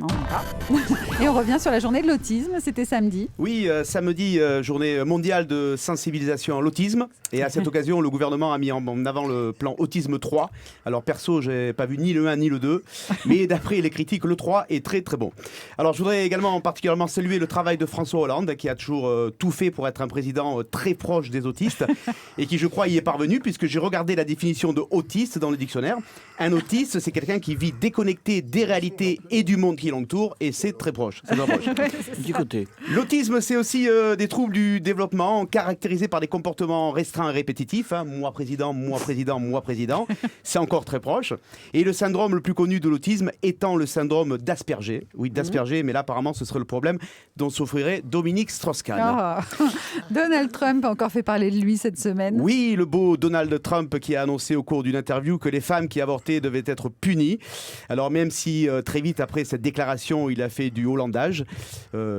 On va. Et on revient sur la journée de l'autisme, c'était samedi. Oui, samedi, journée mondiale de sensibilisation à l'autisme. Et à cette occasion, le gouvernement a mis en avant le plan Autisme 3. Alors perso, j'ai pas vu ni le 1 ni le 2. Mais d'après les critiques, le 3 est très très bon. Alors je voudrais également particulièrement saluer le travail de François Hollande, qui a toujours tout fait pour être un président très proche des autistes. Et qui, je crois, y est parvenu, puisque j'ai regardé la définition de autiste dans le dictionnaire. Un autiste, c'est quelqu'un qui vit déconnecté des réalités et du monde qui l'entoure. Et c'est très proche. C'est très proche. Du côté. L'autisme, c'est aussi des troubles du développement caractérisés par des comportements restreints et répétitifs. Hein. Moi président, moi président, moi président. C'est encore très proche. Et le syndrome le plus connu de l'autisme étant le syndrome d'Asperger. Oui, d'Asperger, mais là, apparemment, ce serait le problème dont souffrirait Dominique Strauss-Kahn. Oh. Donald Trump a encore fait parler de lui cette semaine. Oui, le beau Donald Trump qui a annoncé au cours d'une interview que les femmes qui avortaient devaient être punies. Alors même si très vite après cette déclaration, il a fait du hollandage,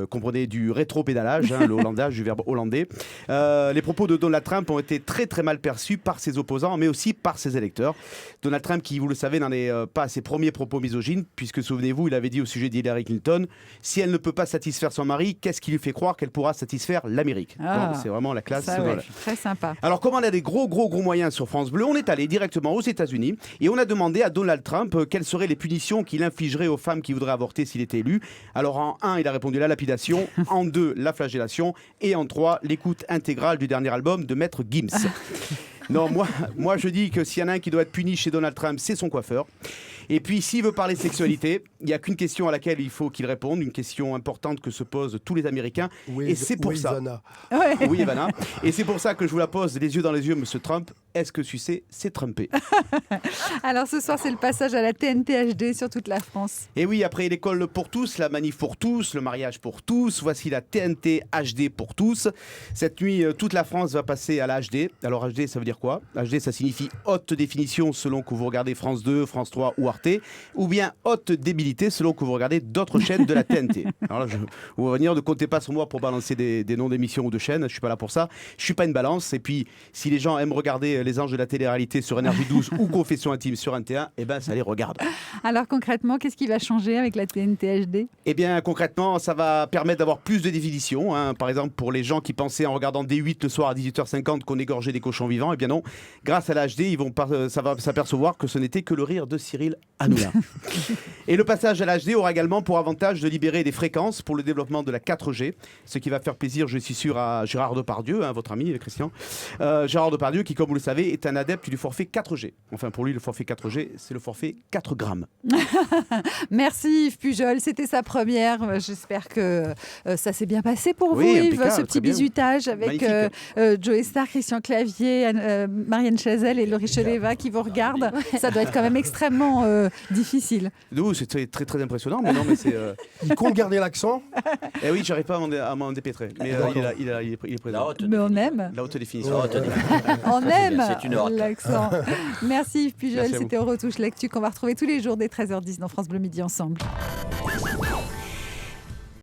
comprenez du rétropédalage, le hollandage du verbe hollandais. Les propos de Donald Trump ont été très très mal perçus par ses opposants, mais aussi par ses électeurs. Donald Trump, qui vous le savez, n'en est pas à ses premiers propos misogynes, puisque souvenez-vous, il avait dit au sujet d'Hillary Clinton, si elle ne peut pas satisfaire son mari, qu'est-ce qui lui fait croire qu'elle pourra satisfaire l'Amérique? Donc, c'est vraiment la classe. Ça, ouais, très sympa. Alors, comme on a des gros moyens sur France Bleu, on est allé directement aux États-Unis et on a demandé à Donald Trump quelles seraient les punitions qu'il infligerait aux femmes qui voudraient avorter s'il était élu. Alors, en 1, il a répondu la lapidation, en 2, la flagellation et en 3, l'écoute intégrale du dernier album de Maître Gims. Non, moi je dis que s'il y en a un qui doit être puni chez Donald Trump, c'est son coiffeur. Et puis s'il veut parler sexualité, il n'y a qu'une question à laquelle il faut qu'il réponde, une question importante que se posent tous les Américains. Et c'est pour ça. Ouais. Oui, Ivana. Et c'est pour ça que je vous la pose les yeux dans les yeux, monsieur Trump. Est-ce que sucer, c'est trumper? Alors ce soir, c'est le passage à la TNT HD sur toute la France. Et oui, après l'école pour tous, la manif pour tous, le mariage pour tous, voici la TNT HD pour tous. Cette nuit, toute la France va passer à la HD. Alors HD, ça veut dire quoi? HD, ça signifie haute définition selon que vous regardez France 2, France 3 ou Arte, ou bien haute débilité selon que vous regardez d'autres chaînes de la TNT. Alors là, vous va venir, ne comptez pas sur moi pour balancer des noms d'émissions ou de chaînes, je suis pas là pour ça. Je suis pas une balance. Et puis, si les gens aiment regarder Les Anges de la télé-réalité sur Énergie 12 ou Confession intime sur NT1, eh ben ça les regarde. Alors concrètement, qu'est-ce qui va changer avec la TNT HD? Eh bien concrètement, ça va permettre d'avoir plus de définition. Hein. Par exemple, pour les gens qui pensaient en regardant D8 le soir à 18h50 qu'on égorgeait des cochons vivants, eh bien non. Grâce à la HD, ça va s'apercevoir que ce n'était que le rire de Cyril Hanouna. Et le passage à la HD aura également pour avantage de libérer des fréquences pour le développement de la 4G, ce qui va faire plaisir, je suis sûr, à Gérard Depardieu, hein, votre ami Christian. Gérard Depardieu qui, comme vous le savez, est un adepte du forfait 4G. Enfin, pour lui, le forfait 4G, c'est le forfait 4 grammes. Merci Yves Pujol, c'était sa première. J'espère que ça s'est bien passé pour vous, Yves, ce petit bisutage avec Joey Star, Christian Clavier, Marianne Chazelle et Laurie Cheleva qui vous regardent. Ça doit être quand même extrêmement difficile. Nous, c'est très, très, très impressionnant, mais non, mais c'est... Il compte garder l'accent. Eh oui, j'arrive pas à m'en dépêtrer, mais il est présent. Mais on aime. La haute définition. On aime c'est une horte. l'accent. Merci Yves Pujol, Merci à vous. c'était Retouche Lectu qu'on va retrouver tous les jours dès 13h10 dans France Bleu Midi ensemble.